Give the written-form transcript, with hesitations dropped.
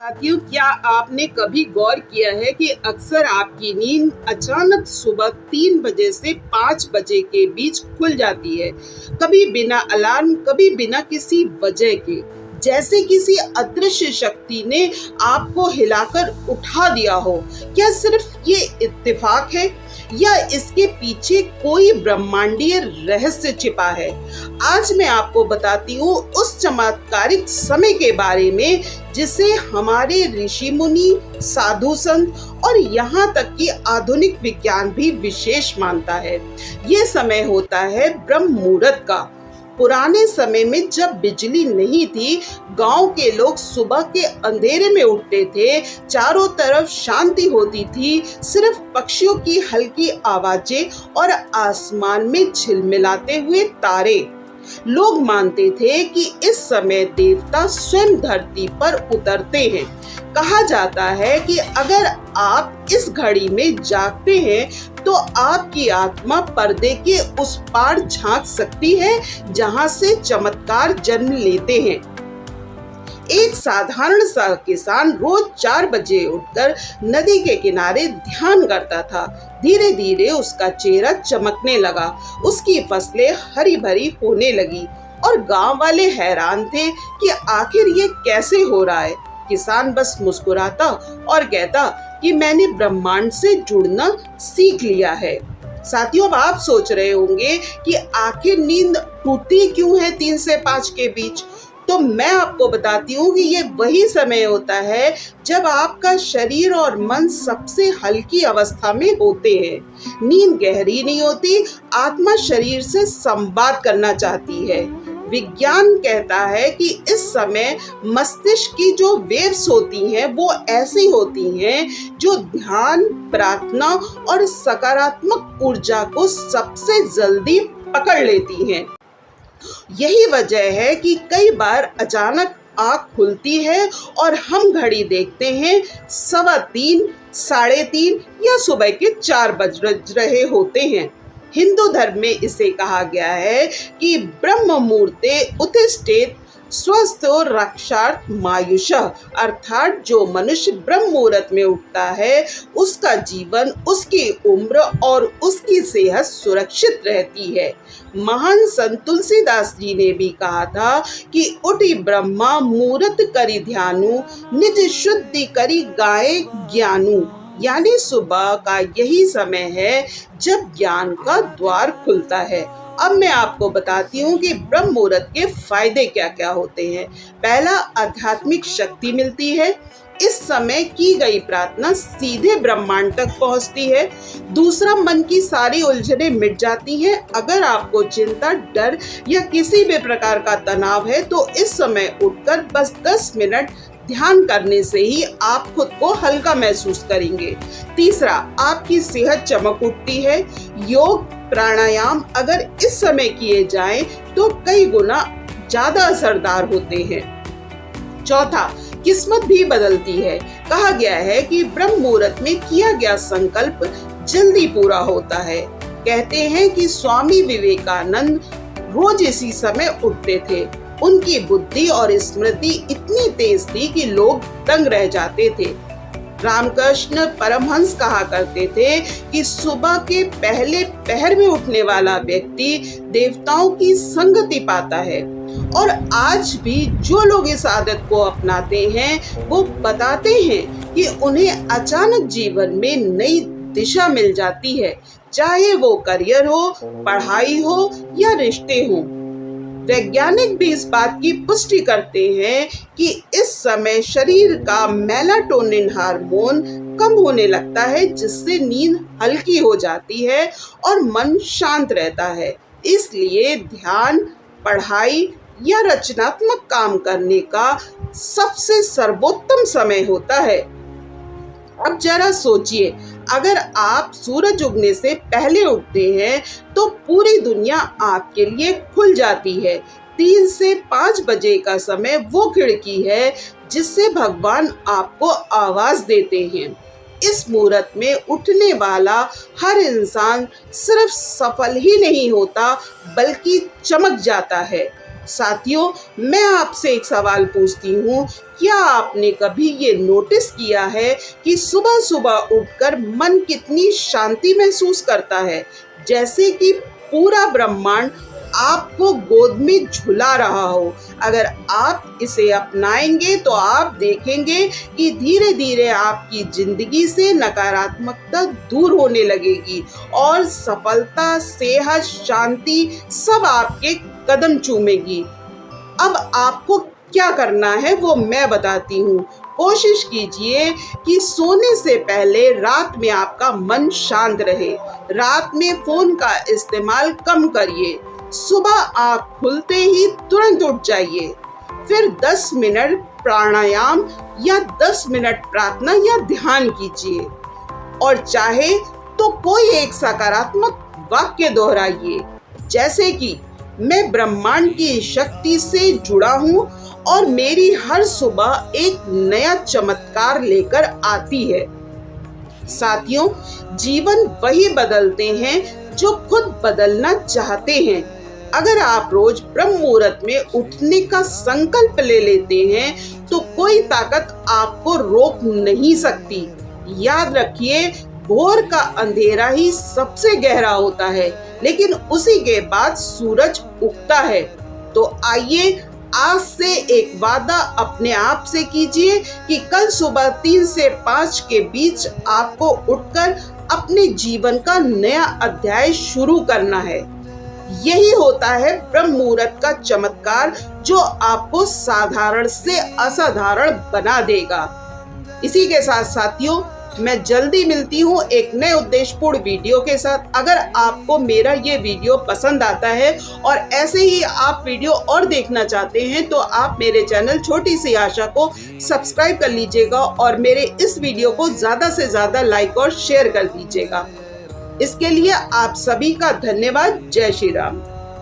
साथियों, क्या आपने कभी गौर किया है कि अक्सर आपकी नींद अचानक सुबह 3 बजे से 5 बजे के बीच खुल जाती है। कभी बिना अलार्म, कभी बिना किसी वजह के, जैसे किसी अदृश्य शक्ति ने आपको हिलाकर उठा दिया हो। क्या सिर्फ ये इत्तेफाक है या इसके पीछे कोई ब्रह्मांडीय रहस्य छिपा है? आज मैं आपको बताती हूँ उस चमत्कारिक समय के बारे में जिसे हमारे ऋषि मुनि, साधु संत और यहाँ तक कि आधुनिक विज्ञान भी विशेष मानता है। ये समय होता है ब्रह्म मुहूर्त का। पुराने समय में जब बिजली नहीं थी, गांव के लोग सुबह के अंधेरे में उठते थे। चारों तरफ शांति होती थी, सिर्फ पक्षियों की हल्की आवाजें और आसमान में झिलमिलाते हुए तारे। लोग मानते थे कि इस समय देवता स्वयं धरती पर उतरते हैं। कहा जाता है कि अगर आप इस घड़ी में जागते हैं तो आपकी आत्मा पर्दे के उस पार झांक सकती है जहां से चमत्कार जन्म लेते हैं। एक साधारण सा किसान रोज 4 बजे उठकर नदी के किनारे ध्यान करता था। धीरे धीरे उसका चेहरा चमकने लगा, उसकी फसलें हरी भरी होने लगी और गांव वाले हैरान थे कि आखिर ये कैसे हो रहा है। किसान बस मुस्कुराता और कहता कि मैंने ब्रह्मांड से जुड़ना सीख लिया है। साथियों, अब आप सोच रहे होंगे कि आखिर नींद टूटती क्यों है 3 से 5 के बीच? तो मैं आपको बताती हूँ कि ये वही समय होता है जब आपका शरीर और मन सबसे हल्की अवस्था में होते हैं। नींद गहरी नहीं होती, आत्मा शरीर से संवाद करना चाहती है। विज्ञान कहता है कि इस समय मस्तिष्क की जो वेव्स होती हैं वो ऐसी होती हैं जो ध्यान, प्रार्थना और सकारात्मक ऊर्जा को सबसे जल्दी पकड़ लेती हैं। यही वजह है कि कई बार अचानक आँख खुलती है और हम घड़ी देखते हैं 3:15, 3:30 या सुबह के 4 बज रहे होते हैं। हिंदू धर्म में इसे कहा गया है कि ब्रह्म मुहूर्ते उत्तिष्ठेत स्वस्थो रक्षार्थ मायुषः, अर्थात जो मनुष्य ब्रह्म मुहूर्त में उठता है उसका जीवन, उसकी उम्र और उसकी सेहत सुरक्षित रहती है। महान संत तुलसीदास जी ने भी कहा था कि उठी ब्रह्मा मुहूर्त करी ध्यानु, निज शुद्धि करी गाये ज्ञानु। यानी सुबह का यही समय है जब ज्ञान का द्वार खुलता है। अब मैं आपको बताती हूँ कि ब्रह्म मुहूर्त के फायदे क्या क्या होते हैं। पहला, आध्यात्मिक शक्ति मिलती है। इस समय की गई प्रार्थना सीधे ब्रह्मांड तक पहुँचती है। दूसरा, मन की सारी उलझनें मिट जाती हैं। अगर आपको चिंता, डर या किसी भी प्रकार का तनाव है तो इस समय उठकर बस 10 मिनट ध्यान करने से ही आप खुद को हल्का महसूस करेंगे। तीसरा, आपकी सेहत चमक उठती है। योग, प्राणायाम अगर इस समय किए जाएं तो कई गुना ज्यादा असरदार होते हैं। चौथा, किस्मत भी बदलती है। कहा गया है कि ब्रह्म मुहूर्त में किया गया संकल्प जल्दी पूरा होता है। कहते हैं कि स्वामी विवेकानंद रोज इसी समय उठते थे। उनकी बुद्धि और स्मृति इतनी तेज थी कि लोग दंग रह जाते थे। रामकृष्ण परमहंस कहा करते थे कि सुबह के पहले पहर में उठने वाला व्यक्ति देवताओं की संगति पाता है। और आज भी जो लोग इस आदत को अपनाते हैं वो बताते हैं कि उन्हें अचानक जीवन में नई दिशा मिल जाती है, चाहे वो करियर हो, पढ़ाई हो या रिश्ते हो। वैज्ञानिक भी इस बात की पुष्टि करते हैं कि इस समय शरीर का मेलाटोनिन हार्मोन कम होने लगता है, जिससे नींद हल्की हो जाती है और मन शांत रहता है। इसलिए ध्यान, पढ़ाई या रचनात्मक काम करने का सबसे सर्वोत्तम समय होता है। अब जरा सोचिए, अगर आप सूरज उगने से पहले उठते हैं तो पूरी दुनिया आपके लिए खुल जाती है। 3 से 5 बजे का समय वो खिड़की है जिससे भगवान आपको आवाज देते हैं। इस मुहूर्त में उठने वाला हर इंसान सिर्फ सफल ही नहीं होता बल्कि चमक जाता है। साथियों, मैं आपसे एक सवाल पूछती हूँ, क्या आपने कभी ये नोटिस किया है कि सुबह सुबह उठकर मन कितनी शांति महसूस करता है, जैसे कि पूरा ब्रह्मांड आपको गोद में झुला रहा हो। अगर आप इसे अपनाएंगे तो आप देखेंगे कि धीरे धीरे आपकी जिंदगी से नकारात्मकता दूर होने लगेगी और सफलता, सेहत, शांति सब आपके कदम चूमेगी। अब आपको क्या करना है वो मैं बताती हूँ। कोशिश कीजिए कि सोने से पहले रात में आपका मन शांत रहे। रात में फोन का इस्तेमाल कम करिए। सुबह आँख खुलते ही तुरंत उठ जाइए। फिर 10 मिनट प्राणायाम या 10 मिनट प्रार्थना या ध्यान कीजिए और चाहे तो कोई एक सकारात्मक वाक्य दोहराइए, जैसे कि मैं ब्रह्मांड की शक्ति से जुड़ा हूँ और मेरी हर सुबह एक नया चमत्कार लेकर आती है। साथियों, जीवन वही बदलते हैं जो खुद बदलना चाहते हैं। अगर आप रोज ब्रह्म मुहूर्त में उठने का संकल्प ले लेते हैं तो कोई ताकत आपको रोक नहीं सकती। याद रखिए, भोर का अंधेरा ही सबसे गहरा होता है, लेकिन उसी के बाद सूरज उगता है। तो आइए आज से एक वादा अपने आप से कीजिए कि कल सुबह 3 से 5 के बीच आपको उठकर अपने जीवन का नया अध्याय शुरू करना है। यही होता है ब्रह्म मुहूर्त का चमत्कार, जो आपको साधारण से असाधारण बना देगा। इसी के साथ साथियों, मैं जल्दी मिलती हूँ एक नए उद्देश्यपूर्ण वीडियो के साथ। अगर आपको मेरा ये वीडियो पसंद आता है और ऐसे ही आप वीडियो और देखना चाहते हैं तो आप मेरे चैनल छोटी सी आशा को सब्सक्राइब कर लीजिएगा और मेरे इस वीडियो को ज़्यादा से ज़्यादा लाइक और शेयर कर दीजिएगा। इसके लिए आप सभी का धन्यवाद। जय श्री राम।